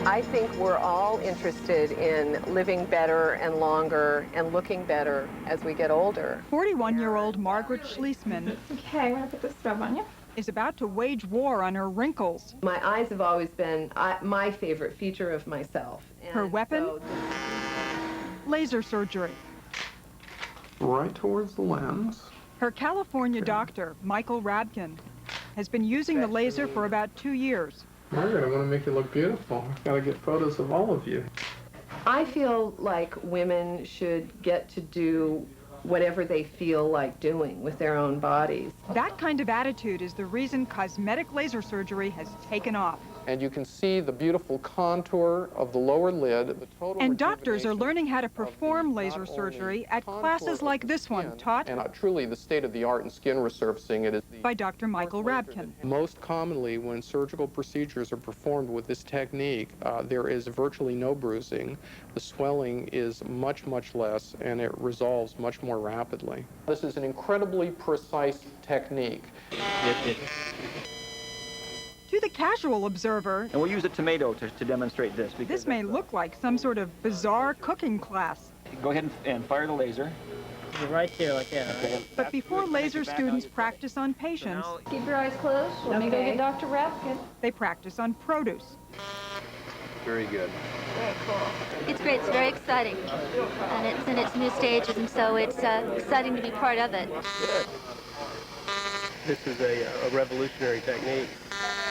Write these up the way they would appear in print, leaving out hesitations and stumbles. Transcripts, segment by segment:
I think we're all interested in living better and longer and looking better as we get older. 41-year-old Margaret Schließman Okay, I'm gonna put this scrub on you. is about to wage war on her wrinkles. My eyes have always been my favorite feature of myself. And Her weapon? Laser surgery. Right towards the lens. Her California doctor, Michael Rabkin, has been using the laser for about 2 years. Margaret, I want to make you look beautiful. I've got to get photos of all of you. I feel like women should get to do whatever they feel like doing with their own bodies. That kind of attitude is the reason cosmetic laser surgery has taken off. And you can see the beautiful contour of the lower lid. The total And doctors are rejuvenation learning how to of perform the laser not surgery only at contour classes of like the this one, skin, taught and truly the state-of-the-art in skin resurfacing. It is by Dr. Michael Rabkin. Most commonly, when surgical procedures are performed with this technique, there is virtually no bruising. The swelling is much, much less, and it resolves much more rapidly. This is an incredibly precise technique. To the casual observer, And we'll use a tomato to demonstrate this. Because this may look like some sort of bizarre cooking class. Go ahead and fire the laser. You're right there, like that. Okay. But before laser students practice on patients, Keep your eyes closed. Let me go get Dr. Rapkin. they practice on produce. Very good. Very cool. It's great. It's very exciting. And it's in its new stages, and so it's exciting to be part of it. This is a revolutionary technique.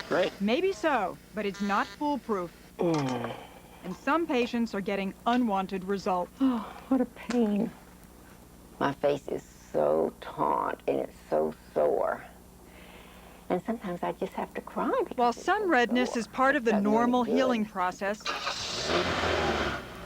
Great. Maybe so, but it's not foolproof. And some patients are getting unwanted results. Oh, what a pain. My face is so taut and it's so sore. And sometimes I just have to cry. While some redness is part of the normal healing process,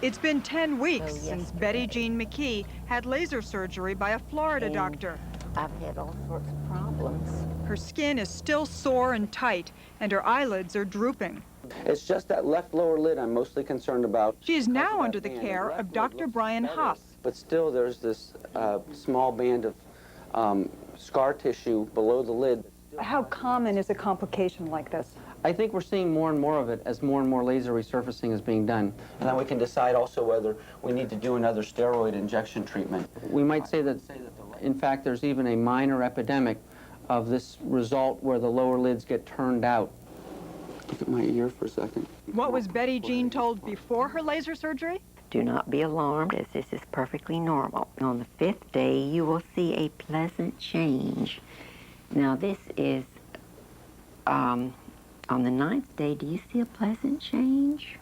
it's been 10 weeks since Betty Jean McKee had laser surgery by a Florida doctor. I've had all sorts of problems. Her skin is still sore and tight, and her eyelids are drooping. It's just that left lower lid I'm mostly concerned about. She is now under the care of Dr. Brian Haas. But still, there's this small band of scar tissue below the lid. How common is a complication like this? I think we're seeing more and more of it as more and more laser resurfacing is being done. And then we can decide also whether we need to do another steroid injection treatment. We might say that, in fact, there's even a minor epidemic of this result where the lower lids get turned out. Look at my ear for a second. What was Betty Jean told before her laser surgery? Do not be alarmed, as this is perfectly normal. On the 5th day, you will see a pleasant change. Now, this is, on the 9th day, do you see a pleasant change?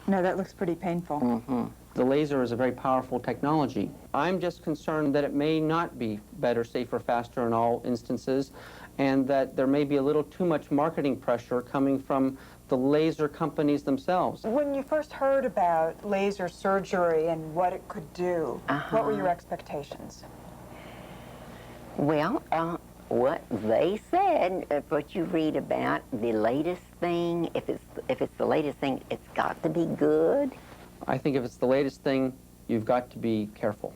No, that looks pretty painful. Mm-hmm. The laser is a very powerful technology. I'm just concerned that it may not be better, safer, faster in all instances, and that there may be a little too much marketing pressure coming from the laser companies themselves. When you first heard about laser surgery and what it could do, what were your expectations? Well, what they said, what you read about, the latest thing, if it's the latest thing, it's got to be good. I think if it's the latest thing, you've got to be careful.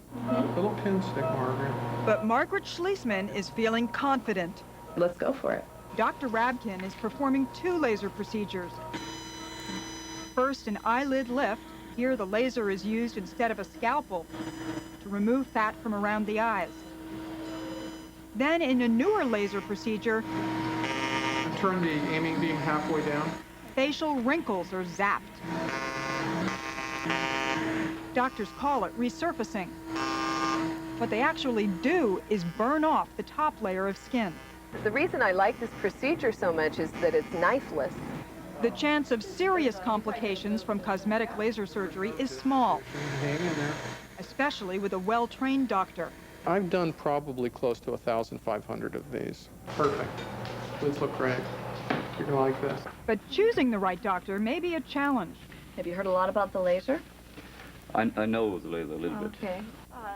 Little pin stick, Margaret. But Margaret Schließman is feeling confident. Let's go for it. Dr. Rabkin is performing 2 laser procedures. First, an eyelid lift. Here, the laser is used instead of a scalpel to remove fat from around the eyes. Then, in a newer laser procedure, Turn the aiming beam halfway down. facial wrinkles are zapped. Doctors call it resurfacing. What they actually do is burn off the top layer of skin. The reason I like this procedure so much is that it's knifeless. The chance of serious complications from cosmetic laser surgery is small, Hang in there. especially with a well-trained doctor. I've done probably close to 1,500 of these. Perfect. Lids look great. You're gonna like this. But choosing the right doctor may be a challenge. Have you heard a lot about the laser? I know the laser a little bit. Okay.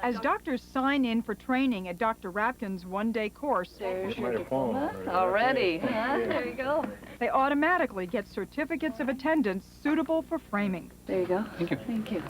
As doctors sign in for training at Dr. Rapkin's one-day course, There's your diploma. Already. There you go. they automatically get certificates of attendance suitable for framing. There you go. Thank you. Thank you.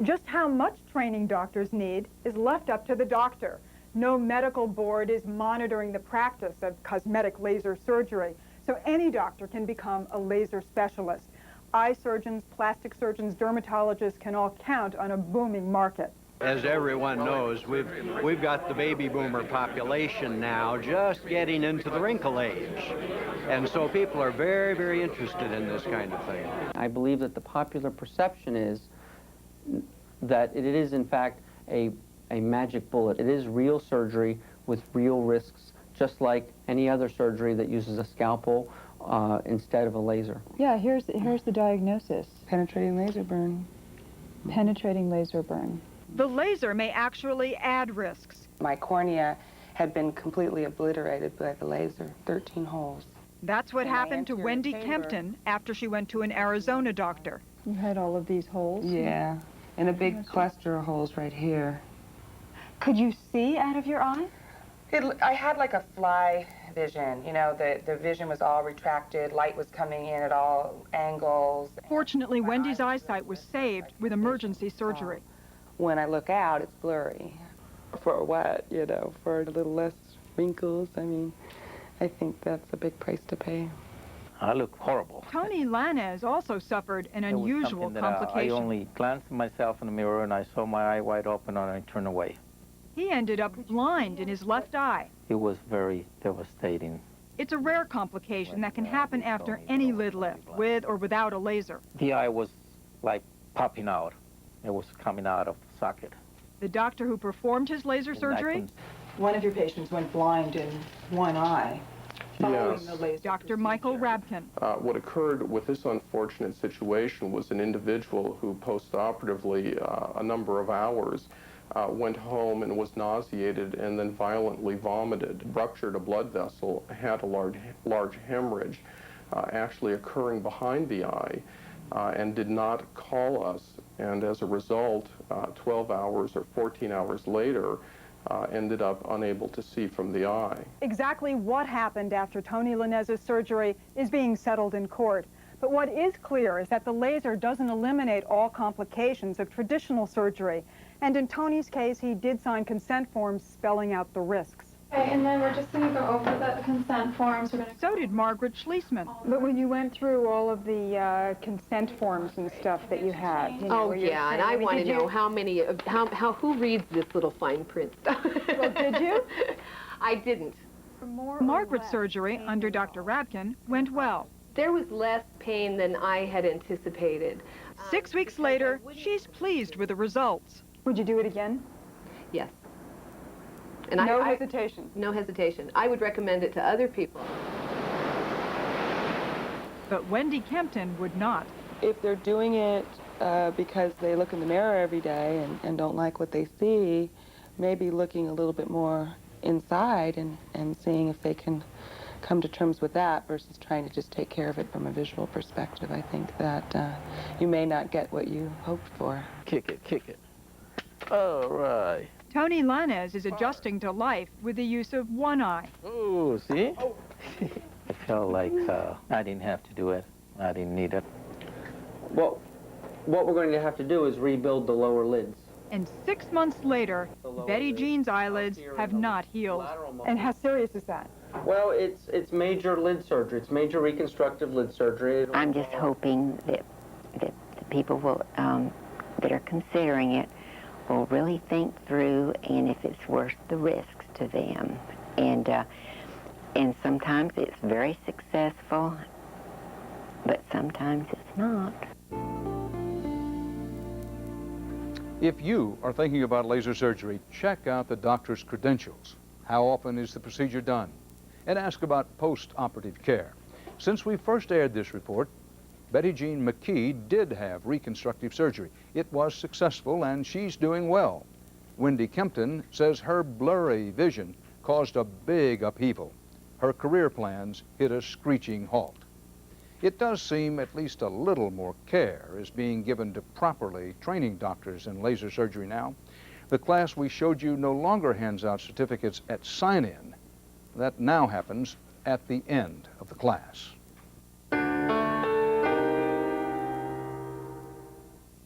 Just how much training doctors need is left up to the doctor. No medical board is monitoring the practice of cosmetic laser surgery, so any doctor can become a laser specialist. eye surgeons, plastic surgeons, dermatologists can all count on a booming market. As everyone knows, we've got the baby boomer population now just getting into the wrinkle age. And so people are very, very interested in this kind of thing. I believe that the popular perception is that it is, in fact, a magic bullet. It is real surgery with real risks, just like any other surgery that uses a scalpel instead of a laser. Yeah, here's the diagnosis. Penetrating laser burn. Penetrating laser burn. The laser may actually add risks. My cornea had been completely obliterated by the laser, 13 holes. That's what happened to Wendy Kempton after she went to an Arizona doctor. You had all of these holes? Yeah, and a big cluster of holes right here. Could you see out of your eye? I had like a fly vision, you know, the vision was all retracted, light was coming in at all angles. Fortunately, Wendy's eyesight was saved with emergency surgery. When I look out, it's blurry. For what, you know, for a little less wrinkles, I mean, I think that's a big price to pay. I look horrible. Tony Lanez also suffered an unusual complication. I only glanced at myself in the mirror and I saw my eye wide open and I turned away. He ended up blind in his left eye. It was very devastating. It's a rare complication that can happen after any lid lift, with or without a laser. The eye was like popping out. It was coming out of the socket. The doctor who performed his laser surgery? One of your patients went blind in one eye. Yes. Dr. Michael Rabkin. What occurred with this unfortunate situation was an individual who postoperatively, a number of hours, went home and was nauseated and then violently vomited, ruptured a blood vessel, had a large hemorrhage actually occurring behind the eye, and did not call us. And as a result, 12 hours or 14 hours later, ended up unable to see from the eye. Exactly what happened after Tony Lanez's surgery is being settled in court. But what is clear is that the laser doesn't eliminate all complications of traditional surgery. And in Tony's case, he did sign consent forms spelling out the risks. Okay, and then we're just going to go over the consent forms. So did Margaret Schliessman. But when you went through all of the consent forms and stuff that you had, you know, Oh, yeah, and I want to know how many, who reads this little fine print stuff? Well, did you? I didn't. Margaret's surgery under Dr. Rabkin went well. There was less pain than I had anticipated. 6 weeks later, she's pleased with the results. Would you do it again? Yes. And no hesitation? No hesitation. I would recommend it to other people. But Wendy Kempton would not. If they're doing it because they look in the mirror every day and don't like what they see, maybe looking a little bit more inside and seeing if they can come to terms with that versus trying to just take care of it from a visual perspective. I think that you may not get what you hoped for. Kick it, kick it. All right. Tony Lanez is adjusting to life with the use of one eye. Oh, see? I felt like I didn't have to do it. I didn't need it. Well, what we're going to have to do is rebuild the lower lids. And 6 months later, Betty Jean's eyelids have not healed. And how serious is that? Well, it's major lid surgery. It's major reconstructive lid surgery. I'm just hoping that the people will, that are considering it will really think through and if it's worth the risks to them. And sometimes it's very successful, but sometimes it's not. If you are thinking about laser surgery, check out the doctor's credentials. How often is the procedure done? And ask about post-operative care. Since we first aired this report, Betty Jean McKee did have reconstructive surgery. It was successful and she's doing well. Wendy Kempton says her blurry vision caused a big upheaval. Her career plans hit a screeching halt. It does seem at least a little more care is being given to properly training doctors in laser surgery now. The class we showed you no longer hands out certificates at sign-in. That now happens at the end of the class.